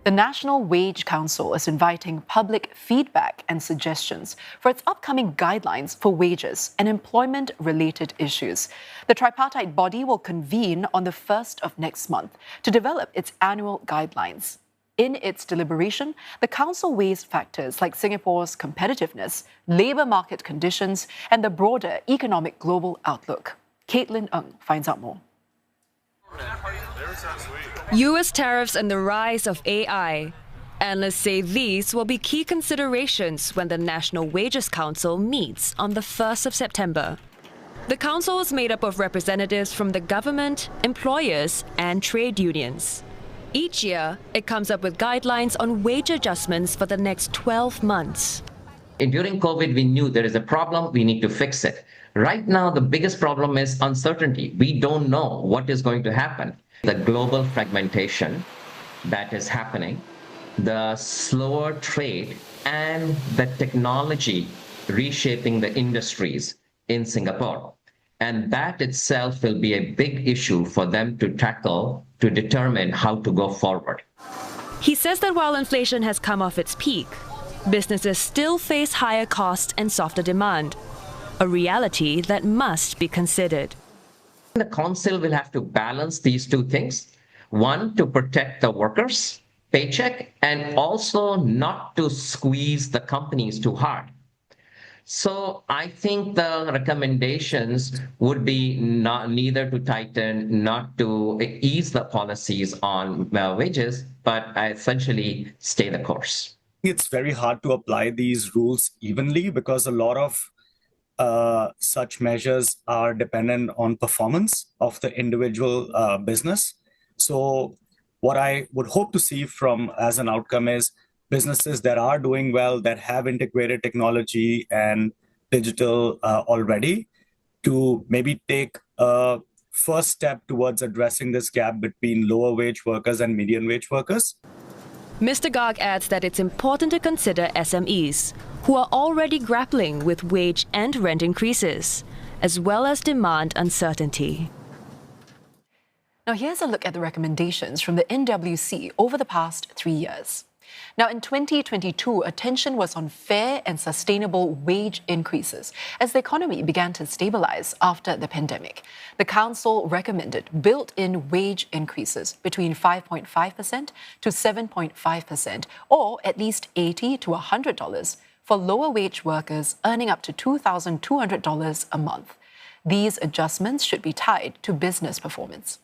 The National Wage Council is inviting public feedback and suggestions for its upcoming guidelines for wages and employment-related issues. The tripartite body will convene on the 1st of next month to develop its annual guidelines. In its deliberation, the Council weighs factors like Singapore's competitiveness, labour market conditions, and the broader economic global outlook. Caitlin Ng finds out more. US tariffs and the rise of AI. Analysts say these will be key considerations when the National Wages Council meets on the 1st of September. The council is made up of representatives from the government, employers, and trade unions. Each year, it comes up with guidelines on wage adjustments for the next 12 months. During COVID, we knew there is a problem, we need to fix it. Right now, the biggest problem is uncertainty. We don't know what is going to happen. The global fragmentation that is happening, the slower trade, and the technology reshaping the industries in Singapore. And that itself will be a big issue for them to tackle to determine how to go forward. He says that while inflation has come off its peak, businesses still face higher cost and softer demand, a reality that must be considered. The council will have to balance these two things. One, to protect the workers' paycheck, and also not to squeeze the companies too hard. So I think the recommendations would be neither to tighten, not to ease the policies on wages, but essentially stay the course. It's very hard to apply these rules evenly because a lot of such measures are dependent on performance of the individual business. So what I would hope to see from as an outcome is businesses that are doing well, that have integrated technology and digital already, to maybe take a first step towards addressing this gap between lower wage workers and median wage workers. Mr. Garg adds that it's important to consider SMEs, who are already grappling with wage and rent increases, as well as demand uncertainty. Now here's a look at the recommendations from the NWC over the past 3 years. Now, in 2022, attention was on fair and sustainable wage increases as the economy began to stabilize after the pandemic. The Council recommended built-in wage increases between 5.5% to 7.5%, or at least $80 to $100 for lower wage workers earning up to $2,200 a month. These adjustments should be tied to business performance.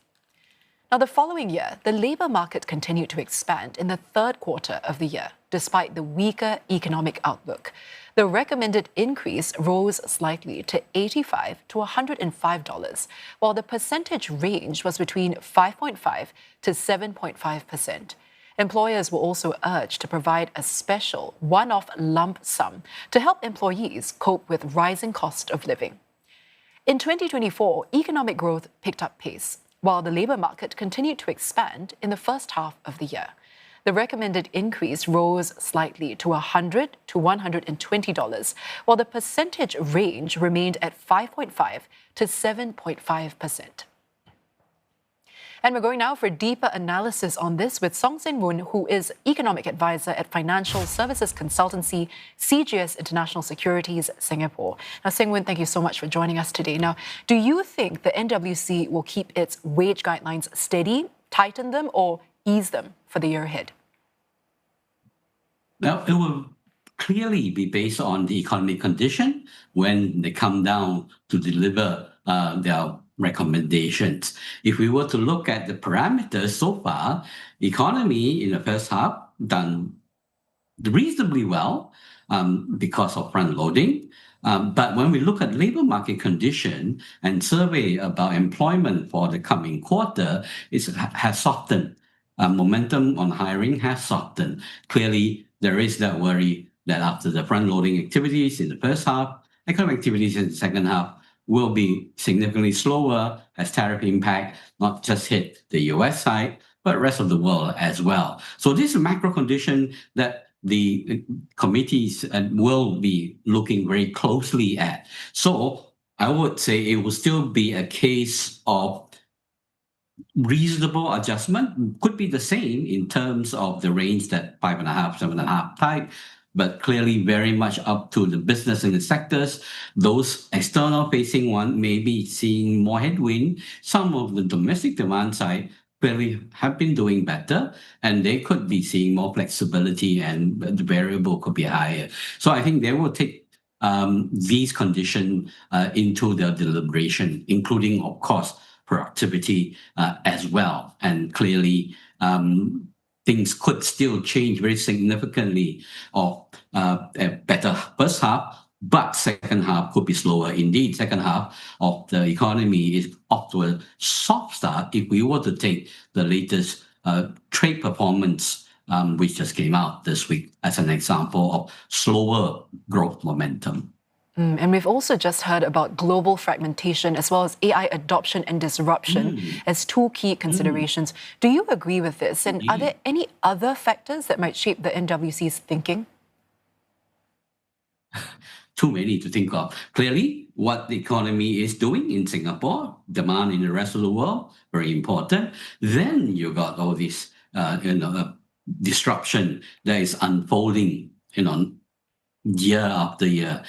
Now, the following year, the labour market continued to expand in the third quarter of the year, despite the weaker economic outlook. The recommended increase rose slightly to $85 to $105, while the percentage range was between 5.5% to 7.5%. Employers were also urged to provide a special one-off lump sum to help employees cope with rising cost of living. In 2024, economic growth picked up pace, while the labour market continued to expand in the first half of the year. The recommended increase rose slightly to $100 to $120, while the percentage range remained at 5.5% to 7.5%. And we're going now for a deeper analysis on this with Seng Wun, who is Economic Advisor at financial services consultancy CGS International Securities Singapore. Now, Seng Wun, thank you so much for joining us today. Now, do you think the NWC will keep its wage guidelines steady, tighten them, or ease them for the year ahead? Well, it will clearly be based on the economic condition when they come down to deliver their recommendations. If we were to look at the parameters so far, the economy in the first half done reasonably well because of front loading. But when we look at labor market condition and survey about employment for the coming quarter, it has softened. Momentum on hiring has softened. Clearly, there is that worry that after the front loading activities in the first half, economic activities in the second half will be significantly slower as tariff impact not just hit the US side, but rest of the world as well. So this is a macro condition that the committees will be looking very closely at. So I would say it will still be a case of reasonable adjustment could be the same in terms of the range that 5.5, 7.5 type, but clearly very much up to the business and the sectors. Those external facing one may be seeing more headwind. Some of the domestic demand side clearly have been doing better, and they could be seeing more flexibility, and the variable could be higher. So I think they will take these conditions into their deliberation, including, of course, productivity as well. And clearly, things could still change very significantly, or a better first half, but second half could be slower. Indeed, second half of the economy is off to a soft start if we were to take the latest trade performance, which just came out this week, as an example of slower growth momentum. And we've also just heard about global fragmentation as well as AI adoption and disruption as two key considerations. Do you agree with this? And are there any other factors that might shape the NWC's thinking? Too many to think of. Clearly, what the economy is doing in Singapore, demand in the rest of the world, very important. Then you got all this, disruption that is unfolding, year after year,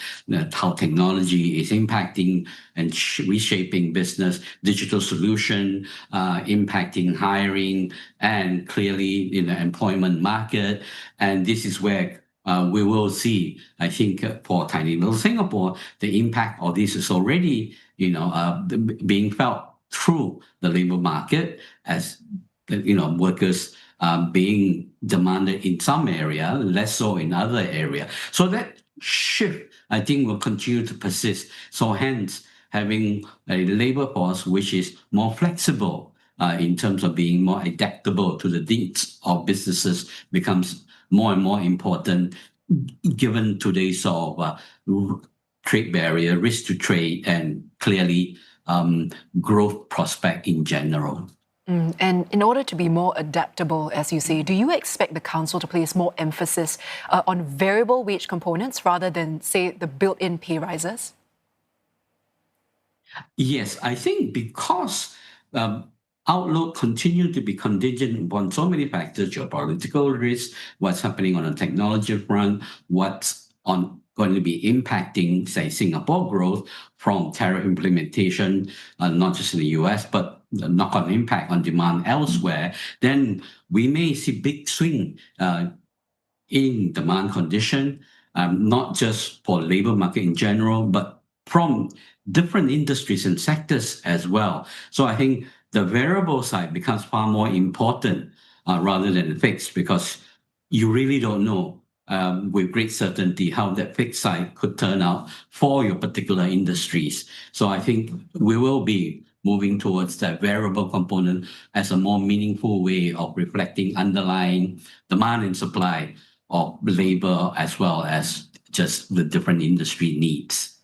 how technology is impacting and reshaping business, digital solution, impacting hiring, and clearly in the employment market. And this is where we will see, I think, for tiny little Singapore, the impact of this is already, being felt through the labor market as, workers being demanded in some area, less so in other area. So that shift, I think, will continue to persist. So hence, having a labor force which is more flexible in terms of being more adaptable to the needs of businesses becomes more and more important, given today's sort of trade barrier, risk to trade, and clearly growth prospect in general. And in order to be more adaptable, as you say, do you expect the council to place more emphasis on variable wage components rather than, say, the built-in pay rises? Yes, I think because outlook continue to be contingent upon so many factors, geopolitical risk, what's happening on the technology front, what's going to be impacting, say, Singapore growth from tariff implementation, not just in the US, but the knock-on impact on demand elsewhere, then we may see big swing in demand condition, not just for labor market in general, but from different industries and sectors as well. So I think the variable side becomes far more important rather than the fixed, because you really don't know with great certainty how that fixed side could turn out for your particular industries. So I think we will be moving towards that variable component as a more meaningful way of reflecting underlying demand and supply of labor, as well as just the different industry needs.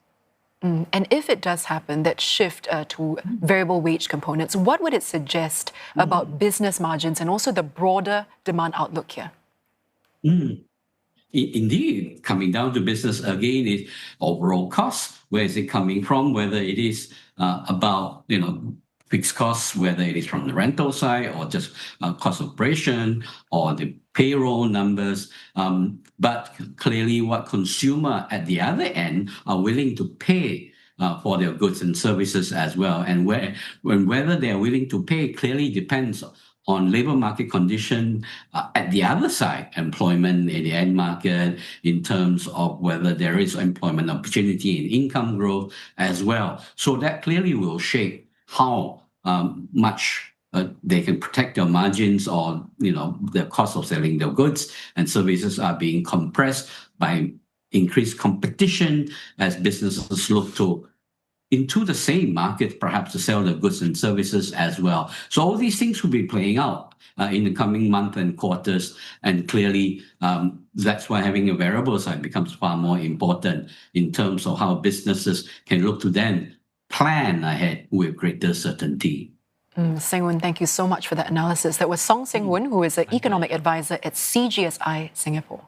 And if it does happen, that shift to variable wage components, what would it suggest about business margins and also the broader demand outlook here? Indeed, coming down to business again is overall costs. Where is it coming from? Whether it is about fixed costs, whether it is from the rental side or just cost of operation or the payroll numbers. But clearly, what consumer at the other end are willing to pay for their goods and services as well, and whether they are willing to pay clearly depends on labor market condition at the other side, employment in the end market, in terms of whether there is employment opportunity and income growth as well. So that clearly will shape how much they can protect their margins, or the cost of selling their goods and services are being compressed by increased competition as businesses look to into the same market, perhaps to sell their goods and services as well. So all these things will be playing out in the coming months and quarters. And clearly, that's why having a variable side becomes far more important in terms of how businesses can look to then plan ahead with greater certainty. Seng Wun, thank you so much for that analysis. That was Seng Wun, who is an economic advisor at CGS Singapore.